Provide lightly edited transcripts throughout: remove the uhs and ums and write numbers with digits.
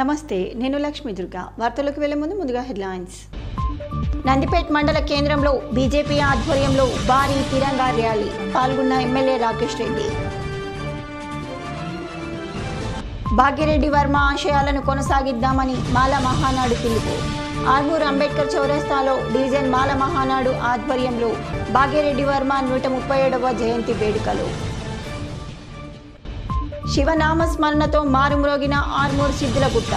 నమస్తే, నేను లక్ష్మీ దుర్గా. వార్తలకు వెళ్లే ముందు ముందుగా హెడ్లైన్స్. నందిపేట్ మండల కేంద్రంలో బీజేపీ ఆధ్వర్యంలో భారీ తిరంగా ర్యాలీ, పాల్గొన్న ఎమ్మెల్యే రాకేష్ రెడ్డి. భాగ్యరెడ్డి వర్మ ఆశయాలను కొనసాగిద్దామని మాల మహానాడు పిలుపు. ఆర్మూర్ అంబేద్కర్ చౌరస్తాలో డివిజన్ మాల మహానాడు ఆధ్వర్యంలో భాగ్యరెడ్డి వర్మ 137వ జయంతి వేడుకలు. శివనామ స్మరణతో మారుమ్రోగిన ఆర్మూర్ సిద్ధులగుట్ట.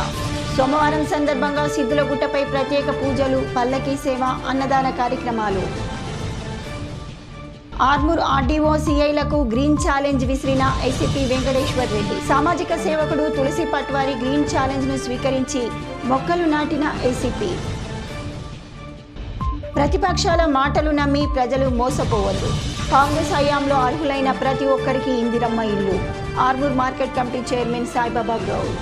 సోమవారం సందర్భంగా సిద్ధులగుట్టపై ప్రత్యేక పూజలు, పల్లకీ సేవ, అన్నదాన కార్యక్రమాలు. ఆర్మూర్ ఆర్డీఓ సిఐలకు గ్రీన్ ఛాలెంజ్ విసిరిన ఏసీపీ వెంకటేశ్వర్ రెడ్డి. సామాజిక సేవకుడు తులసి పట్వారి గ్రీన్ ఛాలెంజ్ ను స్వీకరించి మొక్కలు నాటిన ఏసీపీ. ప్రతిపక్షాల మాటలు నమ్మి ప్రజలు మోసపోవద్దు. కాంగ్రెస్ హయాంలో అర్హులైన ప్రతి ఒక్కరికి ఇందిరమ్మ ఇల్లు. Armoor market committee chairman Saibaba Goud.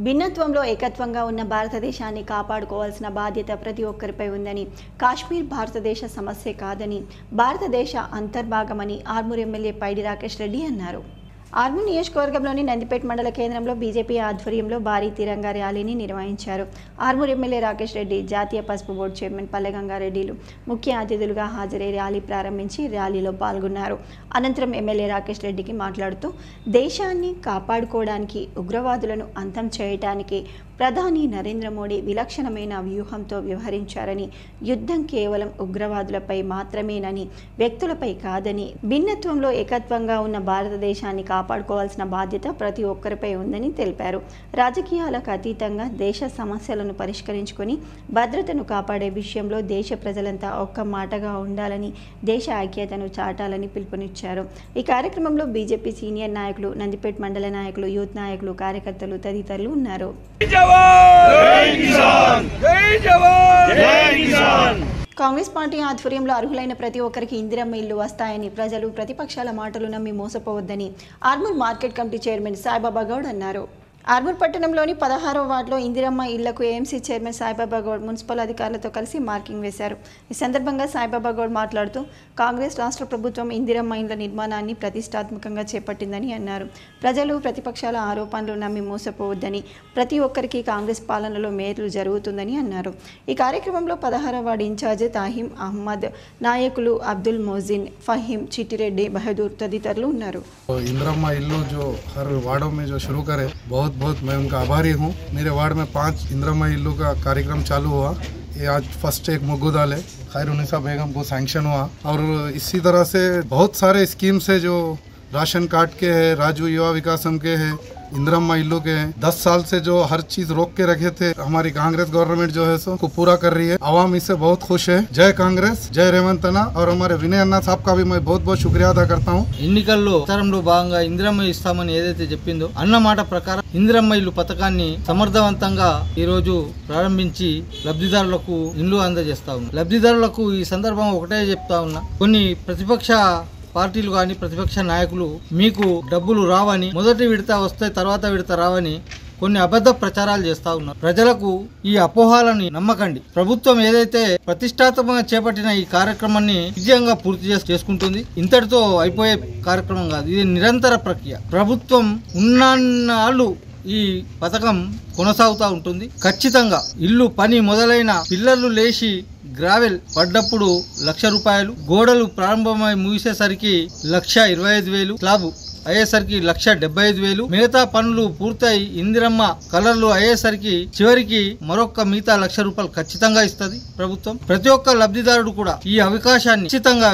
భిన్నత్వంలో ఏకత్వంగా ఉన్న భారతదేశాన్ని కాపాడుకోవాల్సిన బాధ్యత ప్రతి ఒక్కరిపై ఉందని, కాశ్మీర్ భారతదేశ సమస్య కాదని, భారతదేశ అంతర్భాగమని ఆర్మూర్ ఎమ్మెల్యే పైడి రాకేష్ రెడ్డి అన్నారు. ఆర్మూర్ నియోజకవర్గంలోని నందిపేట్ మండల కేంద్రంలో బీజేపీ ఆధ్వర్యంలో భారీ తిరంగా ర్యాలీని నిర్వహించారు. ఆర్మూర్ ఎమ్మెల్యే రాకేష్ రెడ్డి, జాతీయ పసుపు బోర్డు చైర్మన్ పల్లెగంగారెడ్డిలు ముఖ్య అతిథులుగా హాజరై ర్యాలీ ప్రారంభించి ర్యాలీలో పాల్గొన్నారు. అనంతరం ఎమ్మెల్యే రాకేష్ రెడ్డికి మాట్లాడుతూ, దేశాన్ని కాపాడుకోవడానికి, ఉగ్రవాదులను అంతం చేయడానికి ప్రధాని నరేంద్ర మోడీ విలక్షణమైన వ్యూహంతో వ్యవహరించారని, యుద్ధం కేవలం ఉగ్రవాదులపై మాత్రమేనని, వ్యక్తులపై కాదని, భిన్నత్వంలో ఏకత్వంగా ఉన్న భారతదేశాన్ని కాపాడుకోవాల్సిన బాధ్యత ప్రతి ఒక్కరిపై ఉందని తెలిపారు. రాజకీయాలకు అతీతంగా దేశ సమస్యలను పరిష్కరించుకొని భద్రతను కాపాడే విషయంలో దేశ ప్రజలంతా ఒక్క మాటగా ఉండాలని, దేశ ఐక్యతను చాటాలని పిలుపునిచ్చారు. ఈ కార్యక్రమంలో బీజేపీ సీనియర్ నాయకులు, నందిపేట్ మండల నాయకులు, యూత్ నాయకులు, కార్యకర్తలు తదితరులు ఉన్నారు. కాంగ్రెస్ పార్టీ ఆధ్వర్యంలో అర్హులైన ప్రతి ఒక్కరికి ఇందిరమ్మ ఇల్లు వస్తాయని, ప్రజలు ప్రతిపక్షాల మాటలు నమ్మి మోసపోవద్దని Armoor market committee chairman Saibaba Goud అన్నారు. ఆర్మూర్ పట్టణంలోని 16వ వార్డులో ఇందిరమ్మ ఇళ్లకు AMC chairman Saibaba Goud municipal అధికారులతో కలిసి మార్కింగ్ వేశారు. ఈ సందర్భంగా సాయిబాబా గౌడ్ మాట్లాడుతూ, కాంగ్రెస్ రాష్ట్ర ప్రభుత్వం ఇందిరమ్మ ఇళ్ల నిర్మాణాన్ని ప్రతిష్టాత్మకంగా చేపట్టిందని అన్నారు. ప్రజలు ప్రతిపక్షాల ఆరోపణలు నమ్మి మోసపోవద్దని, ప్రతి ఒక్కరికి కాంగ్రెస్ పాలనలో మేలు జరుగుతుందని అన్నారు. ఈ కార్యక్రమంలో 16వ వార్డు ఇన్ఛార్జ్ తాహిం అహ్మద్, నాయకులు అబ్దుల్ మోజిన్, ఫహీం, చిట్టిరెడ్డి, బహదూర్ తదితరులు ఉన్నారు. बहुत मैं उनका आभारी हूँ. मेरे वार्ड में 5 इंदिरम्मा इल्लू का कार्यक्रम चालू हुआ. ये आज फर्स्ट एक मुग्गुदाल है, खैरुनिसा बेगम को सैंक्शन हुआ. और इसी तरह से बहुत सारे स्कीम्स है जो राशन कार्ड के है, राजू युवा विकासम के है, इंदिरम्मा इल्लू के हैं. 10 साल से जो हर चीज रोक के रखे थे, हमारी कांग्रेस गवर्नमेंट जो है सो को पूरा कर रही है. आवाम इससे बहुत खुश है. जय कांग्रेस, जय रेवंत अन्ना. और हमारे विनय अन्ना साहब का भी मैं बहुत बहुत शुक्रिया अदा करता हूँ. ఎన్నికల్లో ప్రచారంలో భాగంగా ఇందిరమ్మ ఇస్తామని ఏదైతే చెప్పిందో అన్న మాట ప్రకారం ఇందిరమ్మ ఇల్లు పథకాన్ని సమర్థవంతంగా ఈ రోజు ప్రారంభించి లబ్ధిదారులకు ఇల్లు అందజేస్తా ఉన్నా. లబ్ధిదారులకు ఈ సందర్భంగా ఒకటే చెప్తా ఉన్నా, కొన్ని ప్రతిపక్ష పార్టీలు కానీ ప్రతిపక్ష నాయకులు మీకు డబ్బులు రావని, మొదటి విడత వస్తే తర్వాత విడత రావని కొన్ని అబద్ధ ప్రచారాలు చేస్తా ఉన్నారు. ప్రజలకు ఈ అపోహాలని నమ్మకండి. ప్రభుత్వం ఏదైతే ప్రతిష్టాత్మకంగా చేపట్టిన ఈ కార్యక్రమాన్ని విజయంగా పూర్తి చేసుకుంటుంది. ఇంతటితో అయిపోయే కార్యక్రమం కాదు, ఇది నిరంతర ప్రక్రియ. ప్రభుత్వం ఉన్నాళ్ళు ఈ పథకం కొనసాగుతూ ఉంటుంది. ఖచ్చితంగా ఇల్లు పని మొదలైన పిల్లర్లు లేచి గ్రావెల్ పడ్డప్పుడు 1,00,000 రూపాయలు, గోడలు ప్రారంభమై ముగిసేసరికి 1,25,000, స్లాబ్ అయ్యేసరికి 1,75,000, మిగతా పనులు పూర్తయి ఇందిరమ్మ కలర్లు అయ్యేసరికి చివరికి మరొక మిగతా 1,00,000 రూపాయలు ఖచ్చితంగా ఇస్తుంది ప్రభుత్వం. ప్రతి ఒక్క లబ్ధిదారుడు కూడా ఈ అవకాశాన్ని ఖచ్చితంగా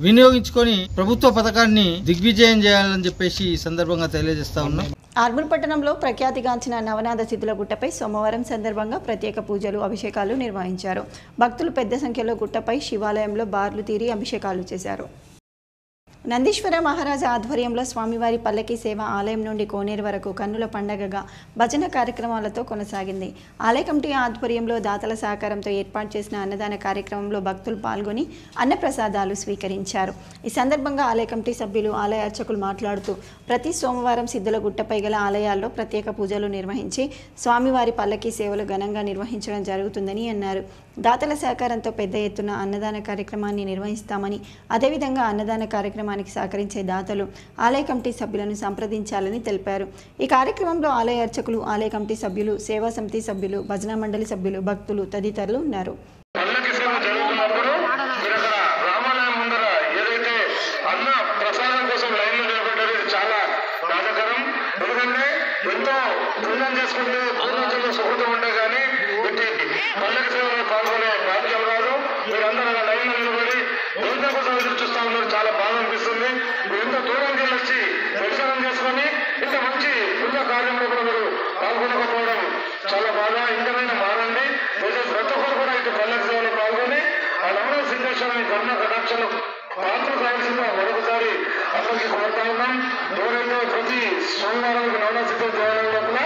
వినియోగించుకొని ప్రభుత్వ పథకాన్ని దిగ్విజయం చేయాలని చెప్పేసి ఈ సందర్భంగా తెలియజేస్తా ఉన్నాం. ఆర్మూర్ పట్టణంలో ప్రఖ్యాతిగాంచిన నవనాథ సిద్ధులగుట్టపై సోమవారం సందర్భంగా ప్రత్యేక పూజలు, అభిషేకాలు నిర్వహించారు. భక్తులు పెద్ద సంఖ్యలో గుట్టపై శివాలయంలో బార్లు తీరి అభిషేకాలు చేశారు. నందీశ్వర మహారాజా ఆధ్వర్యంలో స్వామివారి పల్లకీ సేవ ఆలయం నుండి కోనేరు వరకు కన్నుల పండగగా భజన కార్యక్రమాలతో కొనసాగింది. ఆలయ కమిటీ ఆధ్వర్యంలో దాతల సహకారంతో ఏర్పాటు చేసిన అన్నదాన కార్యక్రమంలో భక్తులు పాల్గొని అన్నప్రసాదాలు స్వీకరించారు. ఈ సందర్భంగా ఆలయ కమిటీ సభ్యులు, ఆలయ అర్చకులు మాట్లాడుతూ, ప్రతి సోమవారం సిద్ధులగుట్టపై గల ఆలయాల్లో ప్రత్యేక పూజలు నిర్వహించి స్వామివారి పల్లకీ సేవలు ఘనంగా నిర్వహించడం జరుగుతుందని అన్నారు. దాతల సహకారంతో పెద్ద ఎత్తున అన్నదాన కార్యక్రమాన్ని నిర్వహిస్తామని, అదేవిధంగా అన్నదాన కార్యక్రమాన్ని కార్యక్రమానికి సహకరించే దాతలు ఆలయ కమిటీ సభ్యులను సంప్రదించాలని తెలిపారు. ఈ కార్యక్రమంలో ఆలయ అర్చకులు, ఆలయ కమిటీ సభ్యులు, సేవా సమితి సభ్యులు, భజన మండలి సభ్యులు, భక్తులు తదితరులు ఉన్నారు. ఎంతో పుణ్యం చేసుకుంటే పూర్వజన్మ సుకృతం ఉంటే కానీ ఇట్టి పల్లకి సేవలో పాల్గొనే బాధ్యత కాదు. మీరందరూ అలా లైన్లో నిలబడి భోజనం కోసం ఎదురు చూస్తూ ఉన్నారు. చాలా బాగా అనిపిస్తుంది. మీరు ఎంతో దూరం వెళ్ళొచ్చి దర్శనం చేసుకొని ఇంత మంచి పుణ్య కార్యంలో కూడా మీరు పాల్గొనకపోవడం చాలా బాగా. ఇంకనైనా మారండి. ప్రతి ఒక్కరు కూడా ఇటు పల్లకి సేవలో పాల్గొని ఆ నమ్మక సింహేశ్వరాన్ని కరుణ కటాక్షలు పాత్ర కావాల్సిందిగా మరొకసారి అందరికీ కోరుతా ఉన్నాం. ఎవరైతే ప్రతి సోమవారం నవరాత్రి దేవాలయం లోపల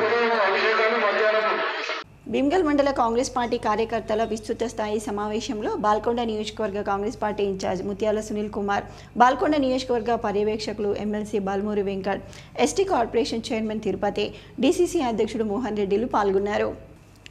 ఉదయం అభిషేకాలు, మధ్యాహ్నం. భీమ్గల్ మండల కాంగ్రెస్ పార్టీ కార్యకర్తల విస్తృత స్థాయి సమావేశంలో బాల్కొండ నియోజకవర్గ కాంగ్రెస్ పార్టీ ఇన్ఛార్జ్ ముత్యాల సునీల్ కుమార్, బాల్కొండ నియోజకవర్గ పర్యవేక్షకులు MLC Balmuri Venkat, ST corporation chairman Tirupati, DCC అధ్యక్షుడు మోహన్ రెడ్డిలు పాల్గొన్నారు.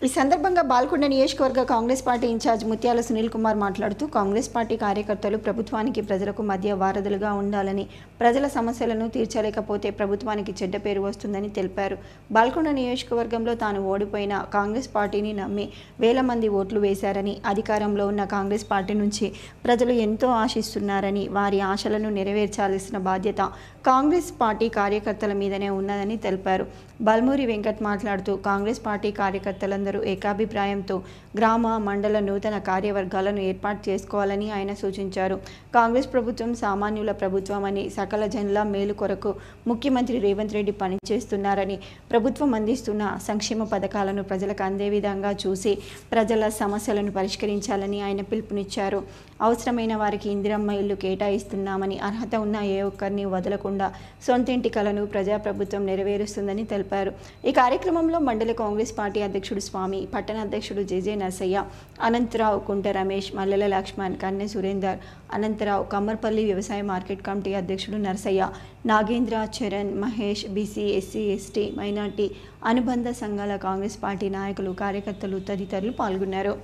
ఈ సందర్భంగా బాల్కొండ నియోజకవర్గ కాంగ్రెస్ పార్టీ ఇన్ఛార్జ్ ముత్యాల సునీల్ కుమార్ మాట్లాడుతూ కాంగ్రెస్ పార్టీ కార్యకర్తలు ప్రభుత్వానికి, ప్రజలకు మధ్య వారధులుగా ఉండాలని, ప్రజల సమస్యలను తీర్చలేకపోతే ప్రభుత్వానికి చెడ్డ పేరు వస్తుందని తెలిపారు. బాల్కొండ నియోజకవర్గంలో తాను ఓడిపోయిన కాంగ్రెస్ పార్టీని నమ్మి వేల మంది ఓట్లు వేశారని, అధికారంలో ఉన్న కాంగ్రెస్ పార్టీ నుంచి ప్రజలు ఎంతో ఆశిస్తున్నారని, వారి ఆశలను నెరవేర్చాల్సిన బాధ్యత కాంగ్రెస్ పార్టీ కార్యకర్తల మీదనే ఉన్నదని తెలిపారు. బాల్మూరి వెంకట్ మాట్లాడుతూ కాంగ్రెస్ పార్టీ కార్యకర్తలందరూ ఏకాభిప్రాయంతో గ్రామ, మండల నూతన కార్యవర్గాలను ఏర్పాటు చేసుకోవాలని ఆయన సూచించారు. కాంగ్రెస్ ప్రభుత్వం సామాన్యుల ప్రభుత్వం అని, సకల జనుల మేలు కొరకు ముఖ్యమంత్రి రేవంత్ రెడ్డి పనిచేస్తున్నారని, ప్రభుత్వం అందిస్తున్న సంక్షేమ పథకాలను ప్రజలకు అందే విధంగా చూసి ప్రజల సమస్యలను పరిష్కరించాలని ఆయన పిలుపునిచ్చారు. అవసరమైన వారికి ఇందిరమ్మ ఇల్లు కేటాయిస్తున్నామని, అర్హత ఉన్న ఏ ఒక్కరిని వదలకుండా సొంతింటి కలను ప్రజాప్రభుత్వం నెరవేరుస్తుందని తెలిపారు. ఈ కార్యక్రమంలో మండల కాంగ్రెస్ పార్టీ అధ్యక్షుడు స్వామి, పట్టణ అధ్యక్షుడు జేజే నర్సయ్య, అనంతరావు, కుంట రమేష్, మల్లెల లక్ష్మణ్, కన్నె సురేందర్, అనంతరావు, కమ్మర్పల్లి వ్యవసాయ మార్కెట్ కమిటీ అధ్యక్షుడు Narsayya, Nagendra, Charan, Mahesh, BC, SC, ST, minority అనుబంధ సంఘాల కాంగ్రెస్ పార్టీ నాయకులు, కార్యకర్తలు తదితరులు పాల్గొన్నారు.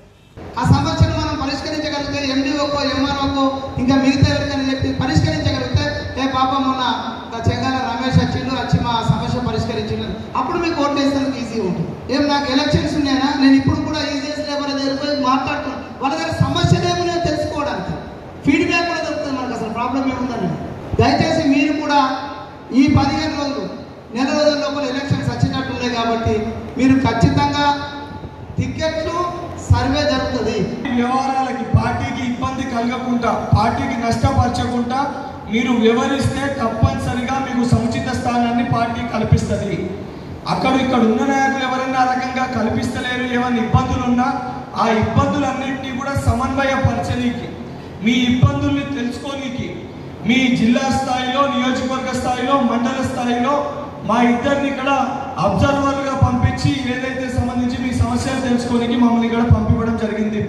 ఆ సమస్యను మనం పరిష్కరించగలిగితే ఎండిఓకో, ఎంఆర్ఓకో, ఇంకా మిగతా ఎవరికైనా చెప్పి పరిష్కరించగలిగితే ఏ పాపం ఉన్న చెంగాల రమేష్ వచ్చి మా సమస్య పరిష్కరించిండు, అప్పుడు మీకు ఓటు వేసేందుకు ఈజీగా ఉంటుంది. ఏం నాకు ఎలక్షన్స్ ఉన్నాయా, నేను ఇప్పుడు కూడా ఈజీఎస్ లేబర్ దగ్గర పోయి మాట్లాడుతున్నాను, వాళ్ళ దగ్గర సమస్యలు ఏమో తెలుసుకోవడానికి ఫీడ్బ్యాక్ కూడా దొరుకుతుంది మనకు, అసలు ప్రాబ్లం ఏముందని. దయచేసి మీరు కూడా ఈ 15 రోజులు, నెల రోజుల లోపల ఎలక్షన్స్ వచ్చేటట్టున్నాయి కాబట్టి మీరు ఖచ్చితంగా టికెట్లు సర్వే జరుగుతుంది. వ్యవహారాలకి పార్టీకి ఇబ్బంది కలగకుండా, పార్టీకి నష్టపరచకుండా మీరు వివరిస్తే తప్పనిసరిగా మీకు సముచిత స్థానాన్ని పార్టీ కల్పిస్తుంది. ఇక్కడ ఉన్న నాయకులు ఎవరైనా ఆ రకంగా కల్పిస్తలేరు, ఏమైనా ఇబ్బందులు ఉన్నా ఆ ఇబ్బందులన్నింటినీ కూడా సమన్వయపరచనీకి, మీ ఇబ్బందుల్ని తెలుసుకోనీకి మీ జిల్లా స్థాయిలో, నియోజకవర్గ స్థాయిలో, మండల స్థాయిలో మా ఇద్దరిని ఇక్కడ అబ్జర్వర్గా పంపించి ఏదైతే సంబంధించి మీ సమస్యలు తెలుసుకోనికి మమ్మల్ని ఇక్కడ పంపించడం జరిగింది.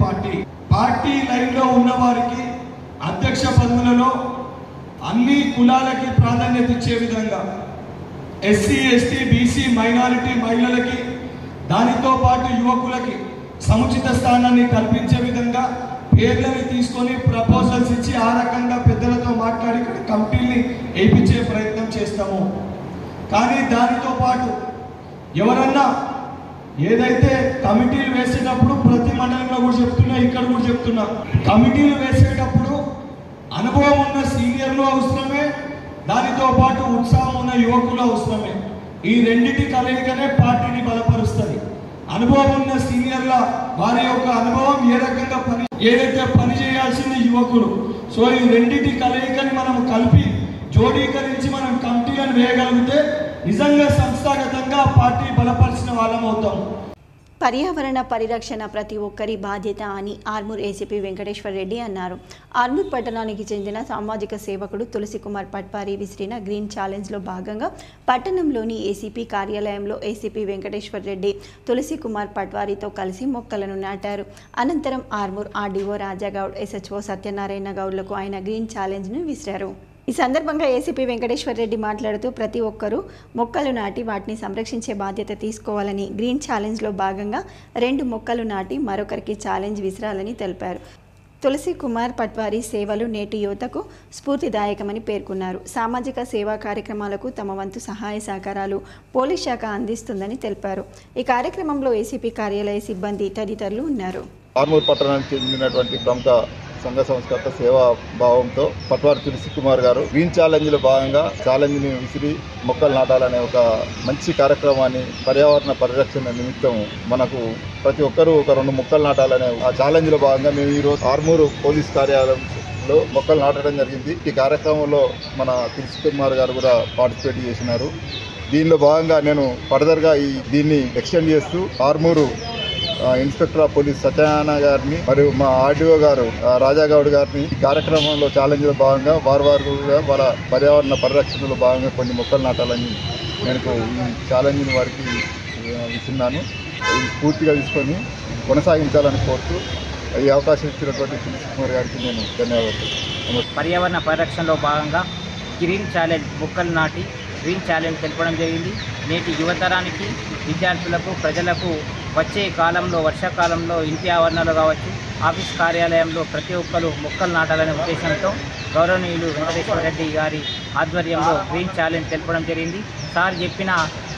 పార్టీ లైన్లో ఉన్న వారికి అధ్యక్ష పదవులలో అన్ని కులాలకి ప్రాధాన్యత ఇచ్చే విధంగా, ఎస్సీ, ఎస్టీ, బీసీ, మైనారిటీ మహిళలకి, దానితో పాటు యువకులకి సముచిత స్థానాన్ని కల్పించే విధంగా పేర్లని తీసుకొని ప్రపోజల్స్ ఇచ్చి ఆ రకంగా పెద్దలతో మాట్లాడి ఇక్కడ కమిటీల్ని వేయించే ప్రయత్నం చేస్తాము. కానీ దానితో పాటు ఎవరన్నా ఏదైతే కమిటీలు వేసేటప్పుడు ప్రతి మండలంలో కూడా చెప్తున్నా, ఇక్కడ కూడా చెప్తున్నా, కమిటీలు వేసేటప్పుడు అనుభవం ఉన్న సీనియర్లు అవసరమే, దానితో పాటు ఉత్సాహం ఉన్న యువకులు అవసరమే. ఈ రెండింటి కలయికనే పార్టీని బలపరుస్తుంది. అనుభవం ఉన్న సీనియర్ల వారి యొక్క అనుభవం ఏ రకంగా ఏదైతే పని చేయాల్సింది యువకులు. సో ఈ రెండింటి కలయికని మనం కలిపి జోడీకరించి మనం కమిటీలను వేయగలిగితే నిజంగా సంస్థాగతంగా పార్టీ బలపరిచిన వాళ్ళం అవుతాం. పర్యావరణ పరిరక్షణ ప్రతి ఒక్కరి బాధ్యత అని ఆర్మూర్ ఏసీపీ వెంకటేశ్వర్ రెడ్డి అన్నారు. ఆర్మూర్ పట్టణానికి చెందిన సామాజిక సేవకుడు తులసి కుమార్ పట్వారి విసిరిన గ్రీన్ ఛాలెంజ్లో భాగంగా పట్టణంలోని ఏసీపీ కార్యాలయంలో ఏసీపీ వెంకటేశ్వర్ రెడ్డి తులసి కుమార్ పట్వారితో కలిసి మొక్కలను నాటారు. అనంతరం ఆర్మూర్ ఆర్డీఓ రాజాగౌడ్, ఎస్హెచ్ఓ సత్యనారాయణ గౌడ్లకు ఆయన గ్రీన్ ఛాలెంజ్ను విసిరారు. ఈ సందర్భంగా ఏసీపీ వెంకటేశ్వర్ రెడ్డి మాట్లాడుతూ ప్రతి ఒక్కరూ మొక్కలు నాటి వాటిని సంరక్షించే బాధ్యత తీసుకోవాలని, గ్రీన్ ఛాలెంజ్లో భాగంగా 2 మొక్కలు నాటి మరొకరికి ఛాలెంజ్ విసిరాలని తెలిపారు. తులసి కుమార్ పట్వారి సేవలు నేటి యువతకు స్ఫూర్తిదాయకమని పేర్కొన్నారు. సామాజిక సేవా కార్యక్రమాలకు తమ వంతు సహాయ సహకారాలు పోలీస్ శాఖ అందిస్తుందని తెలిపారు. ఈ కార్యక్రమంలో ఏసీపీ కార్యాలయ సిబ్బంది తదితరులు ఉన్నారు. ఆర్మూర్ పట్టణానికి చెందినటువంటి ప్రముఖ సంఘ సంస్కర్త సేవా భావంతో పట్వారి తులసి కుమార్ గారు గ్రీన్ ఛాలెంజ్లో భాగంగా ఛాలెంజ్ని విసిరి మొక్కలు నాటాలనే ఒక మంచి కార్యక్రమాన్ని పర్యావరణ పరిరక్షణ నిమిత్తం మనకు ప్రతి ఒక్కరూ ఒక 2 మొక్కలు నాటాలనే ఆ ఛాలెంజ్లో భాగంగా మేము ఈరోజు ఆర్మూరు పోలీస్ కార్యాలయంలో మొక్కలు నాటడం జరిగింది. ఈ కార్యక్రమంలో మన తులసి కుమార్ గారు కూడా పార్టిసిపేట్ చేసినారు. దీనిలో భాగంగా నేను ఫర్దర్గా దీన్ని ఎక్స్టెండ్ చేస్తూ Armoor inspector of police Satyanarayana గారిని మరియు మా ఆర్డీఓ గారు రాజాగౌడ్ గారిని ఈ కార్యక్రమంలో ఛాలెంజ్లో భాగంగా వారు కూడా వాళ్ళ పర్యావరణ పరిరక్షణలో భాగంగా కొన్ని మొక్కలు నాటాలని నేను ఈ ఛాలెంజ్ని వారికి ఇస్తున్నాను. ఇది పూర్తిగా తీసుకొని కొనసాగించాలని కోరుతూ ఈ అవకాశం ఇచ్చినటువంటి తులసి కుమార్ గారికి నేను ధన్యవాదాలు. పర్యావరణ పరిరక్షణలో భాగంగా గ్రీన్ ఛాలెంజ్ మొక్కలు నాటి గ్రీన్ ఛాలెంజ్ తెలపడం జరిగింది. నేటి యువతరానికి, విద్యార్థులకు, ప్రజలకు వచ్చే కాలంలో వర్షాకాలంలో ఇంటి ఆవరణలో కావచ్చు, ఆఫీస్ కార్యాలయంలో ప్రతి ఒక్కరు మొక్కలు నాటాలనే ఉద్దేశంతో గౌరవనీయులు వెంకటేశ్వర రెడ్డి గారి ఆధ్వర్యంలో గ్రీన్ ఛాలెంజ్ తెలపడం జరిగింది. సార్ చెప్పిన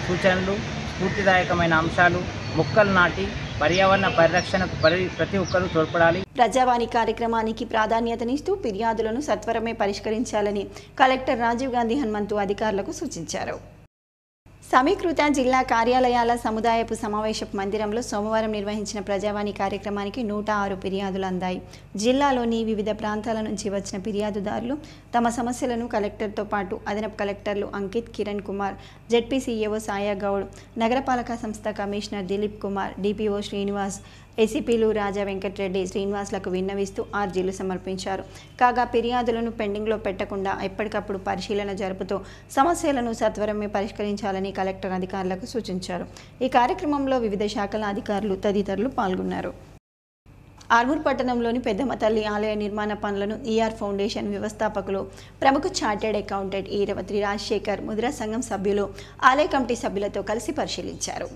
సూచనలు, స్ఫూర్తిదాయకమైన అంశాలు మొక్కలు నాటి పర్యావరణ పరిరక్షణకు ప్రతి ఒక్కరూ తోడ్పడాలి. ప్రజావాణి కార్యక్రమానికి ప్రాధాన్యతనిస్తూ ఫిర్యాదులను సత్వరమే పరిష్కరించాలని కలెక్టర్ రాజీవ్ గాంధీ హనుమంతు అధికారులకు సూచించారు. సమీకృత జిల్లా కార్యాలయాల సముదాయపు సమావేశపు మందిరంలో సోమవారం నిర్వహించిన ప్రజావాణి కార్యక్రమానికి 106 ఫిర్యాదులు అందాయి. జిల్లాలోని వివిధ ప్రాంతాల నుంచి వచ్చిన ఫిర్యాదుదారులు తమ సమస్యలను కలెక్టర్తో పాటు అదనపు కలెక్టర్లు అంకిత్, కిరణ్ కుమార్, జెడ్పీసీఏఓ సాయాగౌడ్, నగరపాలక సంస్థ కమిషనర్ దిలీప్ కుమార్, డిపిఓ శ్రీనివాస్, ఏసీపీలు రాజా వెంకటరెడ్డి, శ్రీనివాస్లకు విన్నవిస్తూ ఆర్జీలు సమర్పించారు. కాగా ఫిర్యాదులను పెండింగ్లో పెట్టకుండా ఎప్పటికప్పుడు పరిశీలన జరుపుతూ సమస్యలను సత్వరమే పరిష్కరించాలని కలెక్టర్ అధికారులకు సూచించారు. ఈ కార్యక్రమంలో వివిధ శాఖల అధికారులు తదితరులు పాల్గొన్నారు. ఆర్మూర్ పట్టణంలోని పెద్దమ్మ తల్లి ఆలయ నిర్మాణ పనులను ఈఆర్ ఫౌండేషన్ వ్యవస్థాపకులు, ప్రముఖ చార్టెడ్ అకౌంటెంట్ ఈరవతి రాజశేఖర్, ముద్రా సంఘం సభ్యులు ఆలయ కమిటీ సభ్యులతో కలిసి పరిశీలించారు.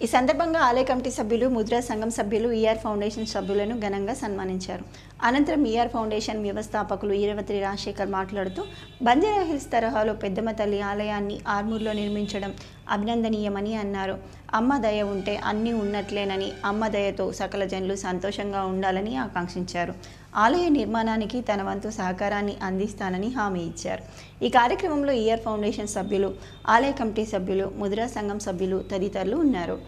ఈ సందర్భంగా ఆలయ కమిటీ సభ్యులు, ముద్రా సంఘం సభ్యులు ఈఆర్ ఫౌండేషన్ సభ్యులను ఘనంగా సన్మానించారు. అనంతరం ఈఆర్ ఫౌండేషన్ వ్యవస్థాపకులు ఈరవతి రాజశేఖర్ మాట్లాడుతూ బంజారా హిల్స్ తరహాలో పెద్దమ్మ తల్లి ఆలయాన్ని ఆర్మూర్లో నిర్మించడం అభినందనీయమని అన్నారు. అమ్మ దయ ఉంటే అన్నీ ఉన్నట్లేనని, అమ్మ దయతో సకల జనులు సంతోషంగా ఉండాలని ఆకాంక్షించారు. ఆలయ నిర్మాణానికి తన వంతు సహకారాన్ని అందిస్తానని హామీ ఇచ్చారు. ఈ కార్యక్రమంలో ఈఆర్ ఫౌండేషన్ సభ్యులు, ఆలయ కమిటీ సభ్యులు, ముద్రా సంఘం సభ్యులు తదితరులు ఉన్నారు.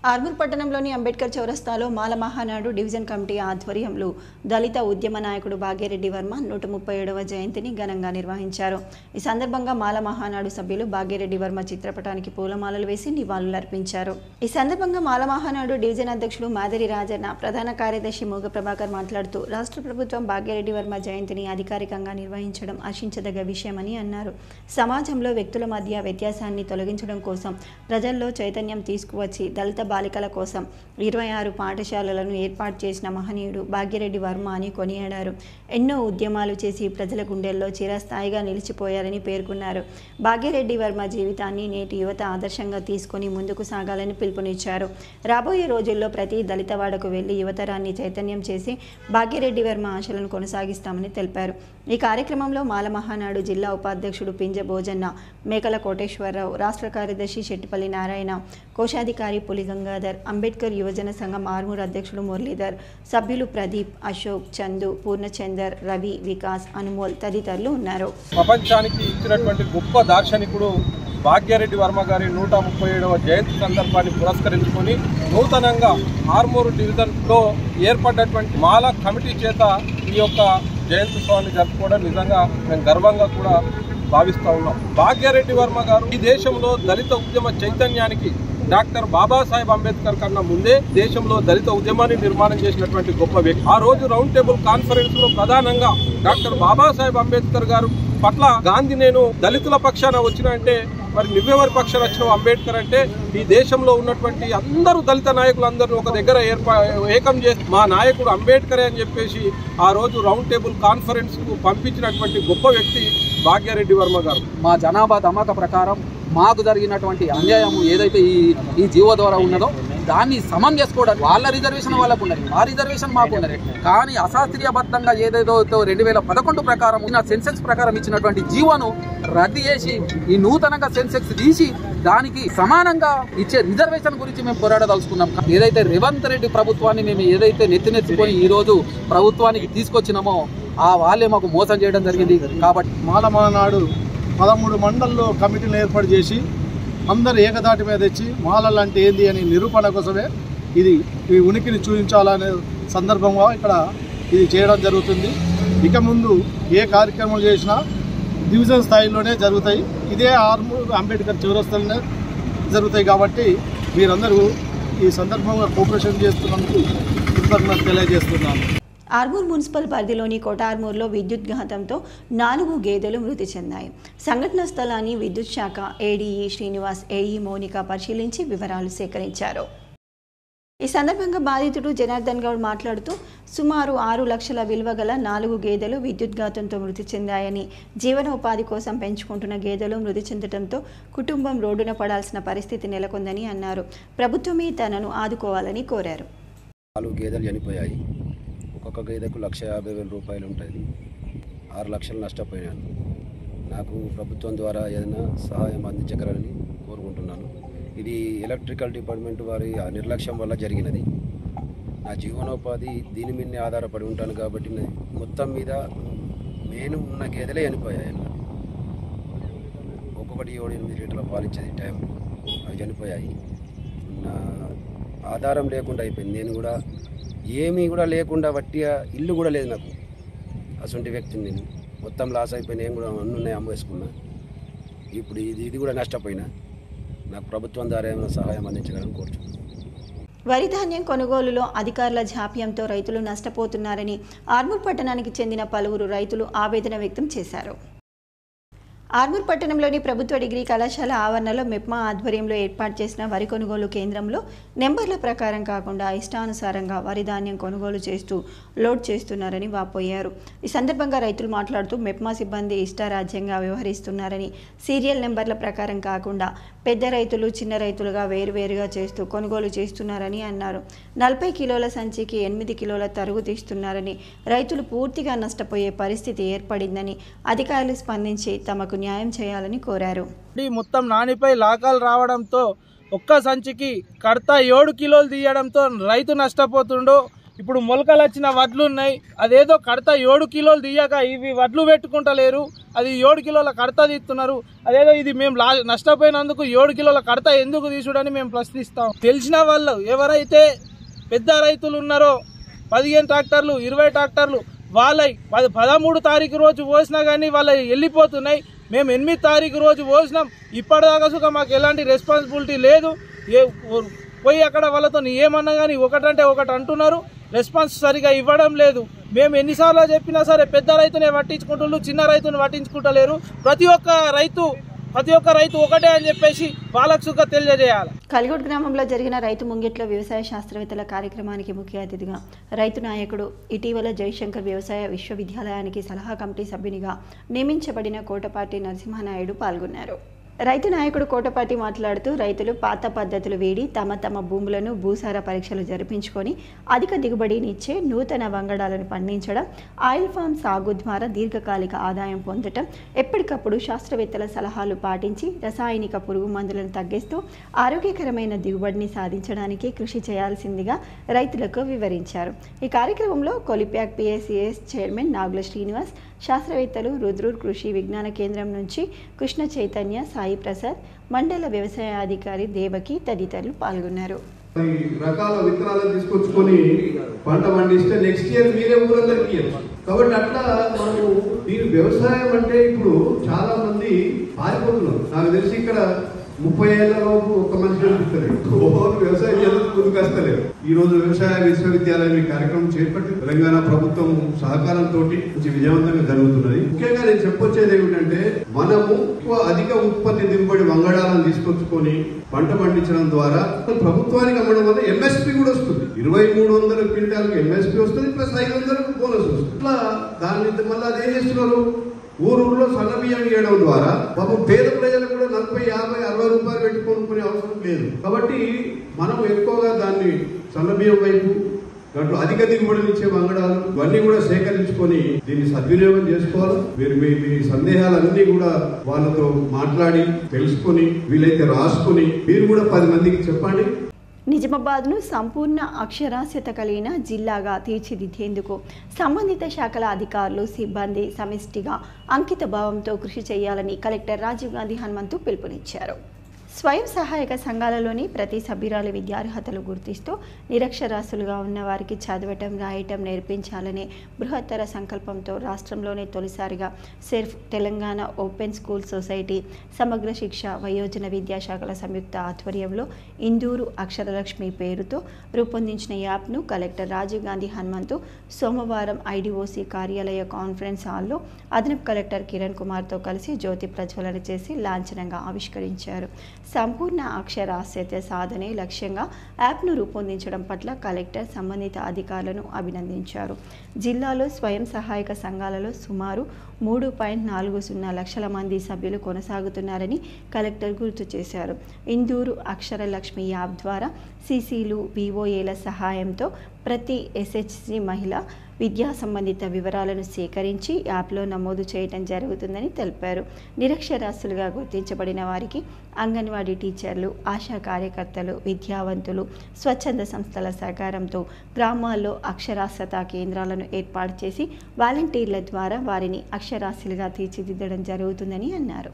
ఆర్మూర్ పట్టణంలోని అంబేద్కర్ చౌరస్తాలో మాల మహానాడు డివిజన్ కమిటీ ఆధ్వర్యంలో దళిత ఉద్యమ నాయకుడు భాగ్యరెడ్డి వర్మ 137వ జయంతిని ఘనంగా నిర్వహించారు. ఈ సందర్భంగా మాల మహానాడు సభ్యులు భాగ్యరెడ్డి వర్మ చిత్రపటానికి పూలమాలలు వేసి నివాళులర్పించారు. ఈ సందర్భంగా మాల మహానాడు డివిజన్ అధ్యక్షుడు మాదిరి రాజన్న, ప్రధాన కార్యదర్శి మూగ ప్రభాకర్ మాట్లాడుతూ రాష్ట్ర ప్రభుత్వం భాగ్యరెడ్డి వర్మ జయంతిని అధికారికంగా నిర్వహించడం హర్షించదగ్గ విషయమని అన్నారు. సమాజంలో వ్యక్తుల మధ్య వ్యత్యాసాన్ని తొలగించడం కోసం ప్రజల్లో చైతన్యం తీసుకువచ్చి దళిత బాలికల కోసం 26 పాఠశాలలను ఏర్పాటు చేసిన మహనీయుడు భాగ్యరెడ్డి వర్మ అని కొనియాడారు. ఎన్నో ఉద్యమాలు చేసి ప్రజల గుండెల్లో చిరస్థాయిగా నిలిచిపోయారని పేర్కొన్నారు. భాగ్యరెడ్డి వర్మ జీవితాన్ని నేటి యువత ఆదర్శంగా తీసుకొని ముందుకు సాగాలని పిలుపునిచ్చారు. రాబోయే రోజుల్లో ప్రతి దళితవాడకు వెళ్లి యువతరాన్ని చైతన్యం చేసి భాగ్యరెడ్డి వర్మ ఆశలను కొనసాగిస్తామని తెలిపారు. ఈ కార్యక్రమంలో మాల మహానాడు జిల్లా ఉపాధ్యక్షుడు పింజ భోజన్న, మేకల కోటేశ్వరరావు, రాష్ట్ర కార్యదర్శి శెట్టిపల్లి నారాయణ, కోశాధికారి పులి గంగాధర్, అంబేద్కర్ యువజన సంఘం ఆర్మూర్ అధ్యక్షుడు మురళీధర్, సభ్యులు ప్రదీప్, అశోక్, చందు, పూర్ణచందర్, రవి, వికాస్, అనుమోల్ తదితరులు ఉన్నారు. ప్రపంచానికి ఇచ్చినటువంటి గొప్ప దార్శనికుడు భాగ్యరెడ్డి వర్మ గారి 137వ జయంతి సందర్భాన్ని పురస్కరించుకొని నూతనంగా ఆర్మూరు డివిజన్లో ఏర్పడ్డటువంటి మాల కమిటీ చేత ఈ యొక్క జయంతి ఉత్సవాన్ని జరుపుకోవడం నిజంగా మేము గర్వంగా కూడా భావిస్తూ ఉన్నాం. భాగ్యరెడ్డి వర్మ గారు ఈ దేశంలో దళిత ఉద్యమ చైతన్యానికి డాక్టర్ బాబాసాహెబ్ అంబేద్కర్ కన్నా ముందే దేశంలో దళిత ఉద్యమాన్ని నిర్మాణం చేసినటువంటి గొప్ప వ్యక్తి. ఆ రోజు రౌండ్ టేబుల్ కాన్ఫరెన్స్ లో ప్రధానంగా డాక్టర్ బాబాసాహెబ్ అంబేద్కర్ గారు పట్ల గాంధీ నేను దళితుల పక్షాన వచ్చిన అంటే మరి నువ్వెవరి పక్షాన వచ్చినావు అంబేద్కర్ అంటే ఈ దేశంలో ఉన్నటువంటి అందరూ దళిత నాయకులందరూ ఒక దగ్గర ఏకం చేసి మా నాయకుడు అంబేద్కరే అని చెప్పేసి ఆ రోజు రౌండ్ టేబుల్ కాన్ఫరెన్స్ కు పంపించినటువంటి గొప్ప వ్యక్తి భాగ్యరెడ్డి వర్మ గారు. మా జనాభా దమాక ప్రకారం మాకు జరిగినటువంటి అన్యాయం ఏదైతే ఈ జీవో ద్వారా ఉన్నదో దాన్ని సమం చేసుకోవడానికి వాళ్ళ రిజర్వేషన్ వాళ్ళకు ఉన్నది, మా రిజర్వేషన్ మాకు ఉన్నది. కానీ అశాస్త్రీయబద్ధంగా ఏదేదో 2011 ప్రకారం ఉన్న సెన్సెక్స్ ప్రకారం ఇచ్చినటువంటి జీవోను రద్దు చేసి ఈ నూతనంగా సెన్సెక్స్ తీసి దానికి సమానంగా ఇచ్చే రిజర్వేషన్ గురించి మేము పోరాడదలుచుకున్నాం. ఏదైతే రేవంత్ రెడ్డి ప్రభుత్వాన్ని మేము ఏదైతే నెత్తినెత్తుకొని ఈ రోజు ప్రభుత్వానికి తీసుకొచ్చినామో వాళ్ళే మాకు మోసం చేయడం జరిగింది. కాబట్టి మాలమానాడు 13 మండల్లో కమిటీలు ఏర్పాటు చేసి అందరు ఏకదాటి మీద తెచ్చి మాలలు అంటే ఏంది అని నిరూపణ కోసమే ఇది ఈ ఉనికిని చూపించాలనే సందర్భంగా ఇక్కడ ఇది చేయడం జరుగుతుంది. ఇక ముందు ఏ కార్యక్రమాలు చేసినా డివిజన్ స్థాయిలోనే జరుగుతాయి. ఇదే ఆర్మూర్ అంబేద్కర్ చౌరస్తాలోనే జరుగుతాయి. కాబట్టి మీరందరూ ఈ సందర్భంగా కోఆపరేషన్ చేస్తున్నందుకు కృతజ్ఞతలు తెలియజేస్తున్నాను. ఆర్మూర్ మున్సిపల్ పరిధిలోని కోటార్మూర్లో విద్యుత్ ఘాతంతో 4 గేదెలు మృతి చెందాయి. సంఘటనా స్థలాన్ని విద్యుత్ శాఖ ఏడీఈ శ్రీనివాస్, ఏఈ మౌనిక పరిశీలించి వివరాలు సేకరించారు. ఈ సందర్భంగా బాధితుడు జనార్దన్ గౌడ్ మాట్లాడుతూ సుమారు 6 లక్షల విలువ గల 4 గేదెలు విద్యుత్ ఘాతంతో మృతి చెందాయని, జీవనోపాధి కోసం పెంచుకుంటున్న గేదెలు మృతి చెందడంతో కుటుంబం రోడ్డున పడాల్సిన పరిస్థితి నెలకొందని అన్నారు. ప్రభుత్వమే తనను ఆదుకోవాలని కోరారు. 4 గేదెలు చనిపోయాయి. ఒక్కొక్క గేదెకు 1,50,000 రూపాయలు ఉంటుంది. 6 లక్షలు నష్టపోయాను. నాకు ప్రభుత్వం ద్వారా ఏదైనా సహాయం అందించగలరని కోరుకుంటున్నాను. ఇది ఎలక్ట్రికల్ డిపార్ట్మెంట్ వారి నిర్లక్ష్యం వల్ల జరిగినది. నా జీవనోపాధి దీని మీదనే ఆధారపడి ఉంటాను కాబట్టి మొత్తం మీద నేను ఉన్న గేదెలే చనిపోయాయి. ఒక్కొక్కటి 7-8 లీటర్ల పాలిచ్చేది టైం అవి చనిపోయాయి. నా ఆధారం లేకుండా అయిపోయింది. నేను కూడా ఏమీ కూడా లేకుండా వట్టిగా ఇల్లు కూడా లేదు నాకు. అసొంటి వ్యక్తిని నేను. మొత్తం లాస్ అయిపోయి నేను కూడా అన్నున్నాయి అమ్మేసుకున్నా. ఇప్పుడు ఇది కూడా నష్టపోయినా. నాకు ప్రభుత్వం ద్వారా ఏమైనా సహాయం అందించగలని కోరుచున్నాను. వరి ధాన్యం కొనుగోలులో అధికారుల జాప్యంతో రైతులు నష్టపోతున్నారని ఆర్మూర్ పట్టణానికి చెందిన పలువురు రైతులు ఆవేదన వ్యక్తం చేశారు. ఆర్మూర్ పట్టణంలోని ప్రభుత్వ డిగ్రీ కళాశాల ఆవరణలో మెప్మా ఆధ్వర్యంలో ఏర్పాటు చేసిన వరి కొనుగోలు కేంద్రంలో నెంబర్ల ప్రకారం కాకుండా ఇష్టానుసారంగా వరి ధాన్యం కొనుగోలు చేస్తూ లోడ్ చేస్తున్నారని వాపోయారు. ఈ సందర్భంగా రైతులు మాట్లాడుతూ మెప్మా సిబ్బంది ఇష్టారాజ్యంగా వ్యవహరిస్తున్నారని, సీరియల్ నెంబర్ల ప్రకారం కాకుండా పెద్ద రైతులు చిన్న రైతులుగా వేరువేరుగా చేస్తూ కొనుగోలు చేస్తున్నారని అన్నారు. 40 కిలోల సంచికి 8 కిలోల తరుగు తీస్తున్నారని, రైతులు పూర్తిగా నష్టపోయే పరిస్థితి ఏర్పడిందని అధికారులు స్పందించి తమకు న్యాయం చేయాలని కోరారు. మొత్తం నానిపై లాకాలు రావడంతో ఒక్క సంచికి కడతా 7 కిలోలు తీయడంతో రైతు నష్టపోతుండో. ఇప్పుడు మొలకలు వచ్చిన వడ్లు ఉన్నాయి, అదేదో కడతా 7 కిలోలు తీయక ఇవి వడ్లు పెట్టుకుంటలేరు, అది 7 కిలోల కడతా తీస్తున్నారు. అదేదో ఇది మేము నష్టపోయినందుకు 7 కిలోల కడతా ఎందుకు తీసుడని మేము ప్రశ్నిస్తాం. తెలిసిన వాళ్ళు ఎవరైతే పెద్ద రైతులు ఉన్నారో 15 ట్రాక్టర్లు 20 ట్రాక్టర్లు వాళ్ళై 13 తారీఖు రోజు పోసినా కానీ వాళ్ళవి వెళ్ళిపోతున్నాయి. మేము 8 తారీఖు రోజు పోసినాం, ఇప్పటిదాకా సుఖ మాకు ఎలాంటి రెస్పాన్సిబిలిటీ లేదు. పోయి అక్కడ వాళ్ళతో ఏమన్నా కానీ ఒకటంటే ఒకటి అంటున్నారు, రెస్పాన్స్ సరిగా ఇవ్వడం లేదు. మేము ఎన్నిసార్లు చెప్పినా సరే పెద్ద రైతునే పట్టించుకుంటున్నారు, చిన్న రైతుని పట్టించుకుంటలేరు. ప్రతి ఒక్క రైతు ఒకటే అని చెప్పేసి వాళ్ళకు సుఖ తెలియజేయాలి. కలిగోడ్ గ్రామంలో జరిగిన రైతు ముంగిట్లో వ్యవసాయ శాస్త్రవేత్తల కార్యక్రమానికి ముఖ్య అతిథిగా రైతు నాయకుడు, ఇటీవల జయశంకర్ వ్యవసాయ విశ్వవిద్యాలయానికి సలహా కమిటీ సభ్యునిగా నియమించబడిన కోటపాటి నరసింహనాయుడు పాల్గొన్నారు. రైతు నాయకుడు కోటపాటి మాట్లాడుతూ రైతులు పాత పద్ధతులు వీడి తమ భూములను భూసార పరీక్షలు జరిపించుకొని అధిక దిగుబడినిచ్చే నూతన వంగడాలను పండించడం, ఆయిల్ ఫామ్ సాగు ద్వారా దీర్ఘకాలిక ఆదాయం పొందటం, ఎప్పటికప్పుడు శాస్త్రవేత్తల సలహాలు పాటించి రసాయనిక పురుగు మందులను తగ్గిస్తూ ఆరోగ్యకరమైన దిగుబడిని సాధించడానికి కృషి చేయాల్సిందిగా రైతులకు వివరించారు. ఈ కార్యక్రమంలో కొలిప్యాక్ పిఎస్సిఎస్ చైర్మన్ నాగుల శ్రీనివాస్, శాస్త్రవేత్తలు, రుద్రూర్ కృషి విజ్ఞాన కేంద్రం నుంచి కృష్ణ చైతన్య, సాయి ప్రసాద్, మండల వ్యవసాయ అధికారి దేవకి తదితరులు పాల్గొన్నారు. రకాల విత్తనాలను తీసుకొచ్చుకొని పంట పండిస్తే నెక్స్ట్ ఇయర్ మీరే ఊరందరికీ ఇవ్వచ్చు. కాబట్టి అట్లా మనము దీని వ్యవసాయం అంటే ఇప్పుడు చాలా మంది పారిపోతున్నారు. నాకు తెలిసి ఇక్కడ 30 ఏళ్ల లోపు ఒక మనిషి వ్యవసాయం చదువు ముందుకు వస్తలేదు. ఈ రోజు వ్యవసాయ విశ్వవిద్యాలయం ఈ కార్యక్రమం చేపట్టి తెలంగాణ ప్రభుత్వం సహకారంతో విజయవంతంగా జరుగుతున్నది. ముఖ్యంగా నేను చెప్పొచ్చేది ఏమిటంటే మనము అధిక ఉత్పత్తి దిగుబడి వంగడాలను తీసుకొచ్చుకొని పంట పండించడం ద్వారా ప్రభుత్వానికి అమ్మడం వల్ల ఎంఎస్పీ కూడా వస్తుంది. 2300 క్వింటాలకు ఎంఎస్పీ వస్తుంది, ప్లస్ 500 బోనస్ వస్తుంది. ఇట్లా దాన్ని మళ్ళీ అదేం చేస్తున్నారు, ఊరూరులో సన్న బియ్యం ఇవ్వడం ద్వారా పాపం పేద ప్రజలకు కూడా 40, 50, 60 రూపాయలు పెట్టి కొనుక్కునే అవసరం లేదు. కాబట్టి మనం ఎక్కువగా దాన్ని సన్నబియ్యం వైపు దాంట్లో అధిక దిగుబడినిచ్చే వంగడాలు ఇవన్నీ కూడా సేకరించుకొని దీన్ని సద్వినియోగం చేసుకోవాలి. మీరు మీ సందేహాలన్నీ కూడా వాళ్ళతో మాట్లాడి తెలుసుకొని వీలైతే రాసుకొని మీరు కూడా 10 మందికి చెప్పండి. నిజామాబాద్ను సంపూర్ణ అక్షరాస్యత కలిగిన జిల్లాగా తీర్చిదిద్దేందుకు సంబంధిత శాఖల అధికారులు సిబ్బంది సమిష్టిగా అంకిత భావంతో కృషి చేయాలని కలెక్టర్ రాజీవ్ గాంధీ హనుమంతు పిలుపునిచ్చారు. స్వయం సహాయక సంఘాలలోని ప్రతి సభ్యురాలి విద్యార్హతలు గుర్తిస్తూ నిరక్షరాస్యులుగా ఉన్న వారికి చదవటం రాయటం నేర్పించాలనే బృహత్తర సంకల్పంతో రాష్ట్రంలోనే తొలిసారిగా SERP Telangana open school society సమగ్ర శిక్ష వయోజన విద్యాశాఖల సంయుక్త ఆధ్వర్యంలో ఇందూరు అక్షరలక్ష్మి పేరుతో రూపొందించిన యాప్ను కలెక్టర్ రాజీవ్ గాంధీ హనుమంతు సోమవారం ఐడిఓసి కార్యాలయ కాన్ఫరెన్స్ హాల్లో అదనపు కలెక్టర్ కిరణ్ కుమార్తో కలిసి జ్యోతి ప్రజ్వలన చేసి లాంఛనంగా ఆవిష్కరించారు. సంపూర్ణ అక్షరాస్యత సాధనే లక్ష్యంగా యాప్ను రూపొందించడం పట్ల కలెక్టర్ సంబంధిత అధికారులను అభినందించారు. జిల్లాలో స్వయం సహాయక సంఘాలలో సుమారు 3.40 లక్షల మంది సభ్యులు కొనసాగుతున్నారని కలెక్టర్ గుర్తు చేశారు. ఇందూరు అక్షరలక్ష్మి యాప్ ద్వారా సిసిలు విఓఏల సహాయంతో ప్రతి ఎస్హెచ్సి మహిళ విద్యా సంబంధిత వివరాలను సేకరించి యాప్లో నమోదు చేయడం జరుగుతుందని తెలిపారు. నిరక్షరాస్యులుగా గుర్తించబడిన వారికి అంగన్వాడీ టీచర్లు, ఆశా కార్యకర్తలు, విద్యావంతులు, స్వచ్ఛంద సంస్థల సహకారంతో గ్రామాల్లో అక్షరాస్యత కేంద్రాలను ఏర్పాటు చేసి వాలంటీర్ల ద్వారా వారిని అక్షరాస్యులుగా తీర్చిదిద్దడం జరుగుతుందని అన్నారు.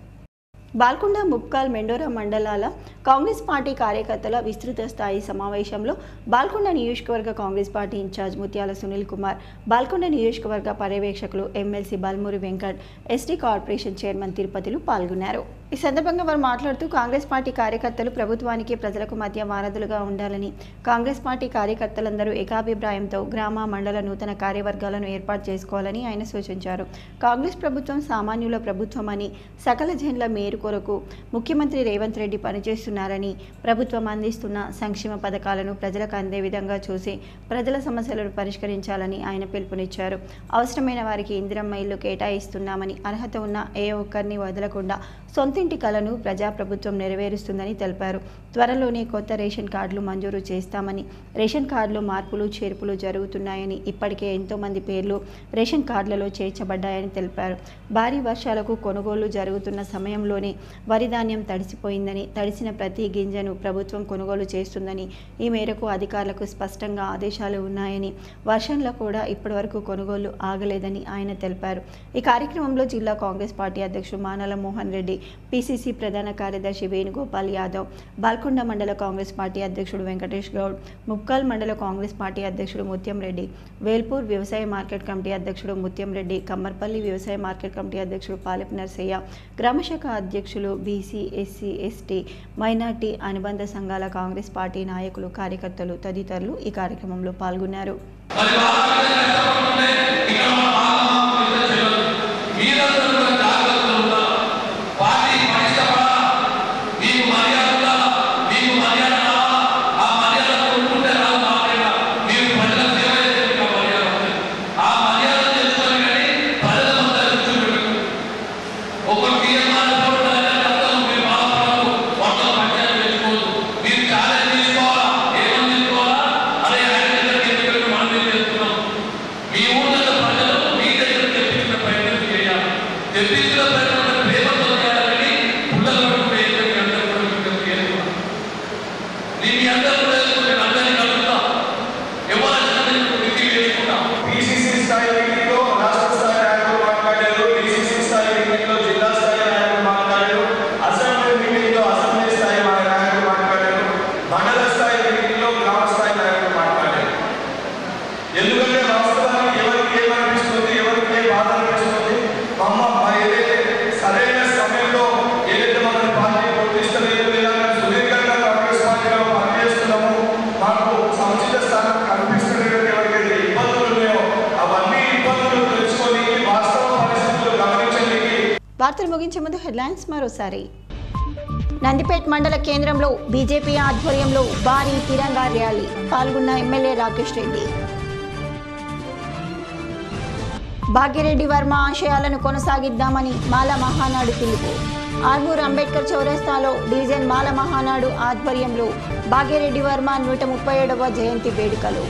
బాల్కొండ, ముప్కాల్, మెండోరా మండలాల కాంగ్రెస్ పార్టీ కార్యకర్తల విస్తృత స్థాయి సమావేశంలో బాల్కొండ నియోజకవర్గ కాంగ్రెస్ పార్టీ ఇన్ఛార్జ్ ముత్యాల సునీల్ కుమార్, బాల్కొండ నియోజకవర్గ పర్యవేక్షకులు MLC Balmuri Venkat, ST corporation chairman తిరుపతిలు పాల్గొన్నారు. ఈ సందర్భంగా వారు మాట్లాడుతూ కాంగ్రెస్ పార్టీ కార్యకర్తలు ప్రభుత్వానికి ప్రజలకు మధ్య వారధులుగా ఉండాలని, కాంగ్రెస్ పార్టీ కార్యకర్తలందరూ ఏకాభిప్రాయంతో గ్రామ మండల నూతన కార్యవర్గాలను ఏర్పాటు చేసుకోవాలని ఆయన సూచించారు. కాంగ్రెస్ ప్రభుత్వం సామాన్యుల ప్రభుత్వం అని, సకల జనుల మేరు కొరకు ముఖ్యమంత్రి రేవంత్ రెడ్డి పనిచేస్తున్నారని, ప్రభుత్వం అందిస్తున్న సంక్షేమ పథకాలను ప్రజలకు అందే విధంగా చూసి ప్రజల సమస్యలను పరిష్కరించాలని ఆయన పిలుపునిచ్చారు. అవసరమైన వారికి ఇందిరమ్మ ఇల్లు కేటాయిస్తున్నామని, అర్హత ఉన్న ఏ ఒక్కరిని వదలకుండా సొంతింటి కలను ప్రజాప్రభుత్వం నెరవేరుస్తుందని తెలిపారు. త్వరలోనే కొత్త రేషన్ కార్డులు మంజూరు చేస్తామని, రేషన్ కార్డులో మార్పులు చేర్పులు జరుగుతున్నాయని, ఇప్పటికే ఎంతోమంది పేర్లు రేషన్ కార్డులలో చేర్చబడ్డాయని తెలిపారు. భారీ వర్షాలకు కొనుగోలు జరుగుతున్న సమయంలోనే వరి ధాన్యం తడిసిపోయిందని, తడిసిన ప్రతి గింజను ప్రభుత్వం కొనుగోలు చేస్తుందని, ఈ మేరకు అధికారులకు స్పష్టంగా ఆదేశాలు ఉన్నాయని, వర్షంలో కూడా ఇప్పటివరకు కొనుగోలు ఆగలేదని ఆయన తెలిపారు. ఈ కార్యక్రమంలో జిల్లా కాంగ్రెస్ పార్టీ అధ్యక్షుడు మానల మోహన్ రెడ్డి, పిసిసి ప్రధాన కార్యదర్శి వేణుగోపాల్ యాదవ్, బాల్కొండ మండల కాంగ్రెస్ పార్టీ అధ్యక్షుడు వెంకటేష్ గౌడ్, ముప్కాల్ మండల కాంగ్రెస్ పార్టీ అధ్యక్షుడు ముత్యం రెడ్డి, వేల్పూర్ వ్యవసాయ మార్కెట్ కమిటీ అధ్యక్షుడు ముత్యం రెడ్డి, కమ్మర్పల్లి వ్యవసాయ మార్కెట్ కమిటీ అధ్యక్షుడు పాలెపు నర్సయ్య, గ్రామశాఖ అధ్యక్షులు బీసీ, ఎస్సీ, ఎస్టీ, మైనార్టీ అనుబంధ సంఘాల కాంగ్రెస్ పార్టీ నాయకులు, కార్యకర్తలు తదితరులు ఈ కార్యక్రమంలో పాల్గొన్నారు. వార్తలు ముగించే ముందు హెడ్లైన్స్ మరోసారి. నందిపేట్ మండల కేంద్రంలో బీజేపీ ఆధ్వర్యంలో భారీ తిరంగా ర్యాలీ, పాల్గొన్న ఎమ్మెల్యే రాకేష్ రెడ్డి. భాగ్యరెడ్డి వర్మ ఆశయాలను కొనసాగిద్దామని మాల మహానాడు పిలుపు. ఆర్మూర్ అంబేద్కర్ చౌరస్తాలో డివిజన్ మాల మహానాడు ఆధ్వర్యంలో భాగ్యరెడ్డి వర్మ 137వ జయంతి వేడుకలు.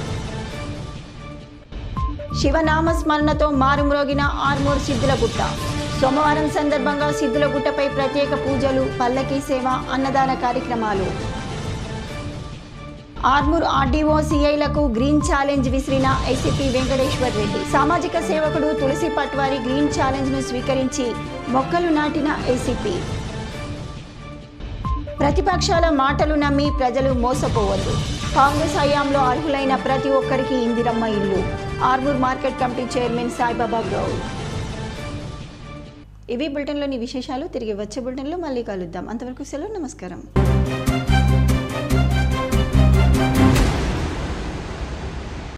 శివనామ స్మరణతో మారుమ్రోగిన ఆర్మూర్ సిద్ధులగుట్ట. సోమవారం సందర్భంగా సిద్ధులగుట్టపై ప్రత్యేక పూజలు, పల్లకీ సేవ, అన్నదాన కార్యక్రమాలు. ఆర్మూర్ ఆర్డీఓ సిఐలకు గ్రీన్ ఛాలెంజ్ విసిరిన ఏసీపీ వెంకటేశ్వర్ రెడ్డి. సామాజిక సేవకుడు తులసి పట్వారి గ్రీన్ ఛాలెంజ్ ను స్వీకరించి మొక్కలు నాటిన ఏసీపీ. ప్రతిపక్షాల మాటలు నమ్మి ప్రజలు మోసపోవద్దు. కాంగ్రెస్ హయాంలో అర్హులైన ప్రతి ఒక్కరికి ఇందిరమ్మ ఇల్లు. Armoor market committee chairman Saibaba Goud. ఇవి బులెటిన్లోని విశేషాలు. తిరిగి వచ్చే బులెటిన్లో మళ్ళీ కలుద్దాం. అంతవరకు సెలవు. నమస్కారం.